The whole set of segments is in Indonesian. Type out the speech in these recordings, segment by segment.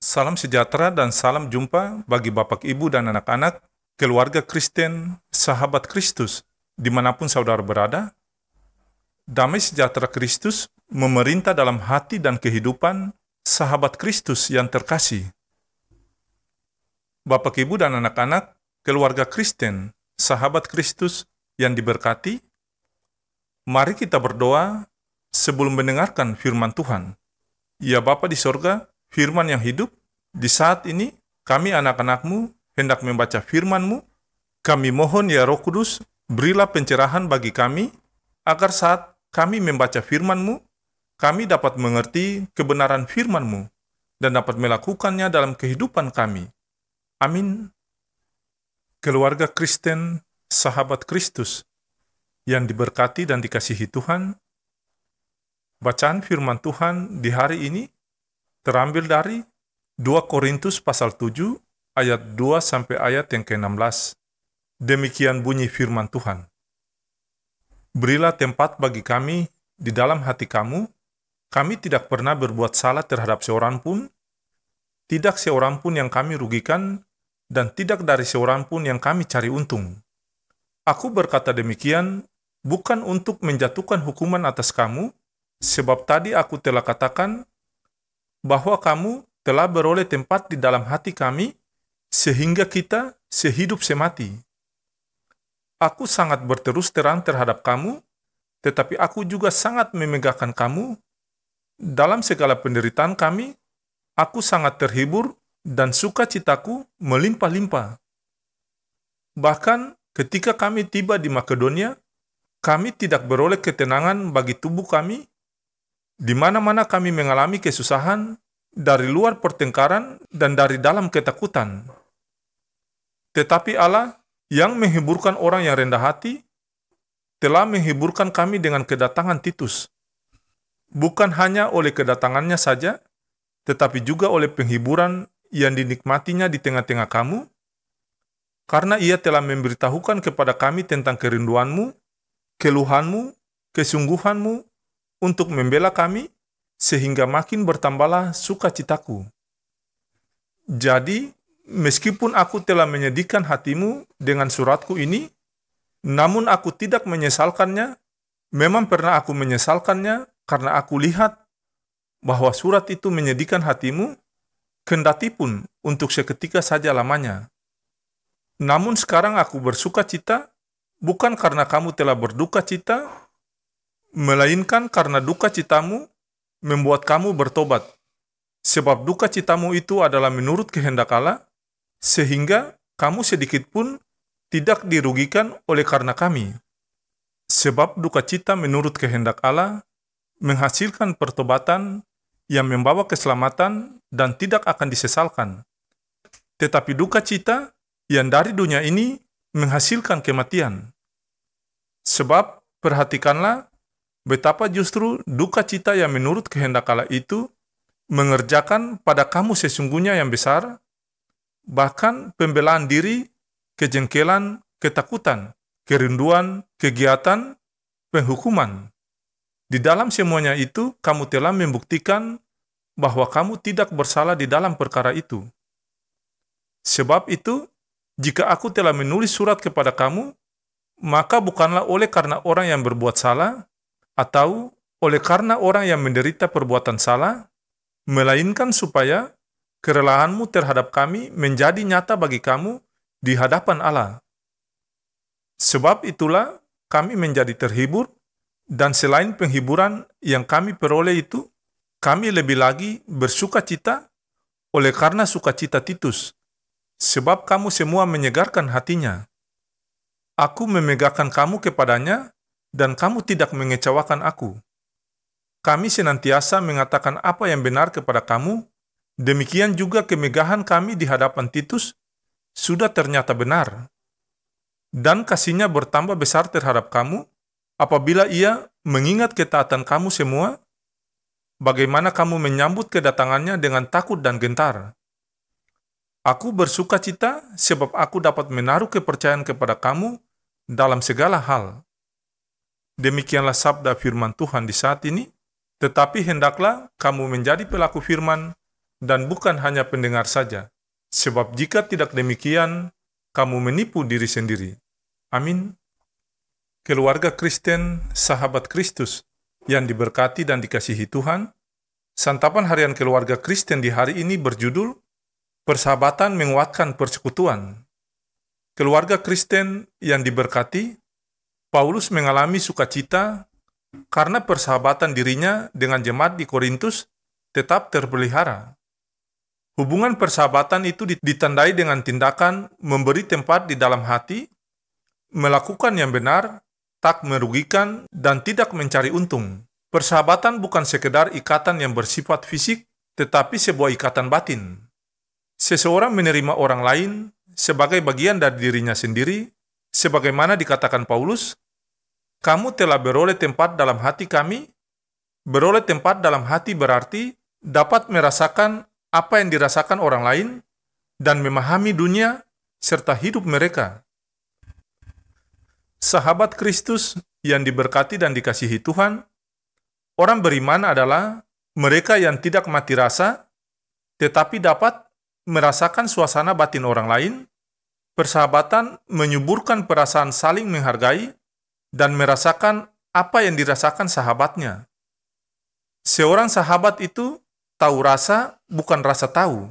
Salam sejahtera dan salam jumpa bagi Bapak, Ibu, dan anak-anak, keluarga Kristen, sahabat Kristus, dimanapun saudara berada. Damai sejahtera Kristus memerintah dalam hati dan kehidupan sahabat Kristus yang terkasih. Bapak, Ibu, dan anak-anak, keluarga Kristen, sahabat Kristus yang diberkati, mari kita berdoa sebelum mendengarkan firman Tuhan. Ya Bapa di sorga, firman yang hidup, di saat ini kami anak-anak-Mu hendak membaca firman-Mu. Kami mohon ya Roh Kudus, berilah pencerahan bagi kami, agar saat kami membaca firman-Mu, kami dapat mengerti kebenaran firman-Mu dan dapat melakukannya dalam kehidupan kami. Amin. Keluarga Kristen, sahabat Kristus, yang diberkati dan dikasihi Tuhan, bacaan firman Tuhan di hari ini terambil dari 2 Korintus pasal 7 ayat 2 sampai ayat yang ke-16. Demikian bunyi firman Tuhan. Berilah tempat bagi kami di dalam hati kamu. Kami tidak pernah berbuat salah terhadap seorang pun, tidak seorang pun yang kami rugikan, dan tidak dari seorang pun yang kami cari untung. Aku berkata demikian bukan untuk menjatuhkan hukuman atas kamu, sebab tadi aku telah katakan bahwa kamu telah beroleh tempat di dalam hati kami, sehingga kita sehidup semati. Aku sangat berterus terang terhadap kamu, tetapi aku juga sangat memegahkan kamu. Dalam segala penderitaan kami, aku sangat terhibur dan sukacitaku melimpah-limpah. Bahkan ketika kami tiba di Makedonia, kami tidak beroleh ketenangan bagi tubuh kami. Di mana-mana kami mengalami kesusahan, dari luar pertengkaran dan dari dalam ketakutan. Tetapi Allah yang menghiburkan orang yang rendah hati, telah menghiburkan kami dengan kedatangan Titus. Bukan hanya oleh kedatangannya saja, tetapi juga oleh penghiburan yang dinikmatinya di tengah-tengah kamu, karena ia telah memberitahukan kepada kami tentang kerinduanmu, keluhanmu, kesungguhanmu, untuk membela kami, sehingga makin bertambahlah sukacitaku. Jadi, meskipun aku telah menyedihkan hatimu dengan suratku ini, namun aku tidak menyesalkannya. Memang pernah aku menyesalkannya, karena aku lihat bahwa surat itu menyedihkan hatimu, kendati pun untuk seketika saja lamanya. Namun sekarang aku bersuka cita, bukan karena kamu telah berduka cita, melainkan karena duka citamu membuat kamu bertobat. Sebab duka citamu itu adalah menurut kehendak Allah, sehingga kamu sedikit pun tidak dirugikan oleh karena kami. Sebab duka cita menurut kehendak Allah menghasilkan pertobatan yang membawa keselamatan dan tidak akan disesalkan. Tetapi duka cita yang dari dunia ini menghasilkan kematian. Sebab perhatikanlah betapa justru duka cita yang menurut kehendak Allah itu mengerjakan pada kamu sesungguhnya yang besar, bahkan pembelaan diri, kejengkelan, ketakutan, kerinduan, kegiatan, penghukuman. Di dalam semuanya itu, kamu telah membuktikan bahwa kamu tidak bersalah di dalam perkara itu. Sebab itu, jika aku telah menulis surat kepada kamu, maka bukanlah oleh karena orang yang berbuat salah, atau oleh karena orang yang menderita perbuatan salah, melainkan supaya kerelaanmu terhadap kami menjadi nyata bagi kamu di hadapan Allah. Sebab itulah kami menjadi terhibur, dan selain penghiburan yang kami peroleh itu, kami lebih lagi bersuka cita oleh karena sukacita Titus, sebab kamu semua menyegarkan hatinya. Aku memegahkan kamu kepadanya, dan kamu tidak mengecewakan aku. Kami senantiasa mengatakan apa yang benar kepada kamu, demikian juga kemegahan kami di hadapan Titus sudah ternyata benar. Dan kasihnya bertambah besar terhadap kamu, apabila ia mengingat ketaatan kamu semua, bagaimana kamu menyambut kedatangannya dengan takut dan gentar. Aku bersuka cita sebab aku dapat menaruh kepercayaan kepada kamu dalam segala hal. Demikianlah sabda firman Tuhan di saat ini, tetapi hendaklah kamu menjadi pelaku firman dan bukan hanya pendengar saja. Sebab jika tidak demikian, kamu menipu diri sendiri. Amin. Keluarga Kristen, sahabat Kristus yang diberkati dan dikasihi Tuhan, santapan harian keluarga Kristen di hari ini berjudul Persahabatan Menguatkan Persekutuan. Keluarga Kristen yang diberkati, Paulus mengalami sukacita karena persahabatan dirinya dengan jemaat di Korintus tetap terpelihara. Hubungan persahabatan itu ditandai dengan tindakan memberi tempat di dalam hati, melakukan yang benar, tak merugikan, dan tidak mencari untung. Persahabatan bukan sekedar ikatan yang bersifat fisik, tetapi sebuah ikatan batin. Seseorang menerima orang lain sebagai bagian dari dirinya sendiri, sebagaimana dikatakan Paulus, "Kamu telah beroleh tempat dalam hati kami." Beroleh tempat dalam hati berarti dapat merasakan apa yang dirasakan orang lain dan memahami dunia serta hidup mereka. Sahabat Kristus yang diberkati dan dikasihi Tuhan, orang beriman adalah mereka yang tidak mati rasa, tetapi dapat merasakan suasana batin orang lain. Persahabatan menyuburkan perasaan saling menghargai dan merasakan apa yang dirasakan sahabatnya. Seorang sahabat itu tahu rasa, bukan rasa tahu.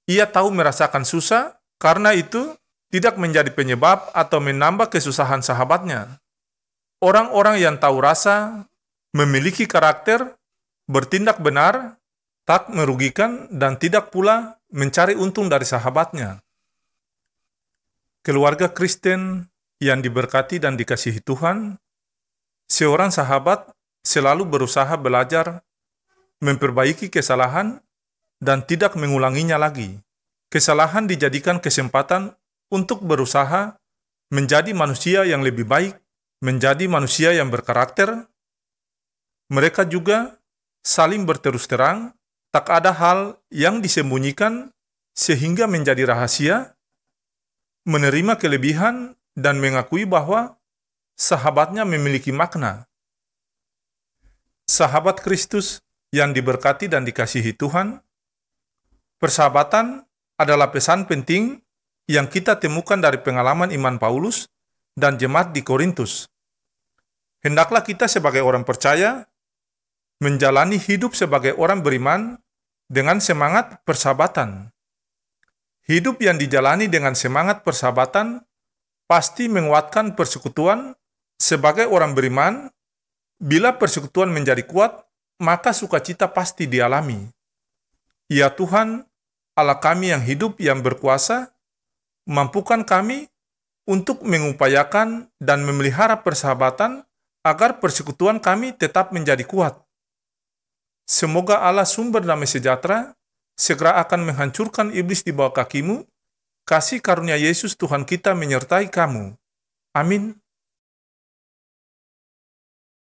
Ia tahu merasakan susah, karena itu tidak menjadi penyebab atau menambah kesusahan sahabatnya. Orang-orang yang tahu rasa, memiliki karakter, bertindak benar, tak merugikan, dan tidak pula mencari untung dari sahabatnya. Keluarga Kristen yang diberkati dan dikasihi Tuhan, seorang sahabat selalu berusaha belajar memperbaiki kesalahan dan tidak mengulanginya lagi. Kesalahan dijadikan kesempatan untuk berusaha menjadi manusia yang lebih baik, menjadi manusia yang berkarakter. Mereka juga saling berterus terang, tak ada hal yang disembunyikan sehingga menjadi rahasia, menerima kelebihan dan mengakui bahwa sahabatnya memiliki makna. Sahabat Kristus yang diberkati dan dikasihi Tuhan, persahabatan adalah pesan penting yang kita temukan dari pengalaman iman Paulus dan jemaat di Korintus. Hendaklah kita sebagai orang percaya menjalani hidup sebagai orang beriman dengan semangat persahabatan. Hidup yang dijalani dengan semangat persahabatan pasti menguatkan persekutuan. Sebagai orang beriman, bila persekutuan menjadi kuat, maka sukacita pasti dialami. Ya Tuhan, Allah kami yang hidup yang berkuasa, mampukan kami untuk mengupayakan dan memelihara persahabatan agar persekutuan kami tetap menjadi kuat. Semoga Allah sumber damai sejahtera segera akan menghancurkan iblis di bawah kakimu. Kasih karunia Yesus Tuhan kita menyertai kamu. Amin.